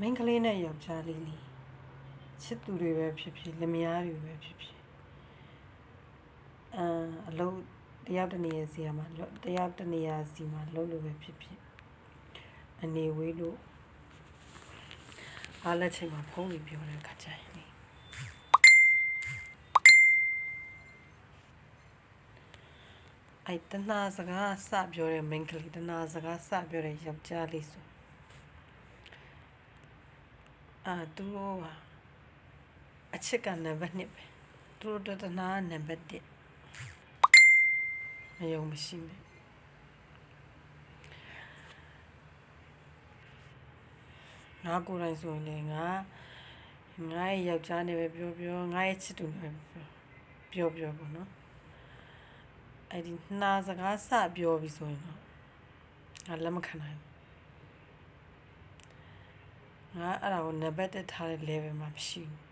မင်းကလေးနဲ့ယောက်ျားလေးလီချစ်သူတွေပဲဖြစ်ဖြစ်လင်မယားတွေပဲဖြစ်ဖြစ်အလုံးတရားတနေရာစီမှာတရားတနေရာစီမှာလုံးလို့ပဲဖြစ်ဖြစ်အနေဝေးလို့အားလက်ချိန်မှာဖုန်းပြီးပြောတဲ့ခါကျရင်တနာစကားစပြောတဲ့မိန်းကလေးတနာစကားစပြောတဲ့ယောက်ျားလေးဆိုသူတို့အချစ်ကနံပါတ်1ပဲသူတို့တနာနံပါတ်1မယုံမရှိနဲ့ငါကိုယ်တိုင်ဆိုရင်လည်းငါရဲ့ယောက်ျားနဲ့ပဲပြောငါရဲ့ချစ်သူနဲ့ပဲပြောပေါ့နော်အဲ့ဒီနှာစကားစပြောပြီးဆိုရင်တော့ငါလက်မခံနိုင်ဘူးငါအဲ့ဒါကိုနံပါတ်1ထားတဲ့ level မှာမရှိဘူး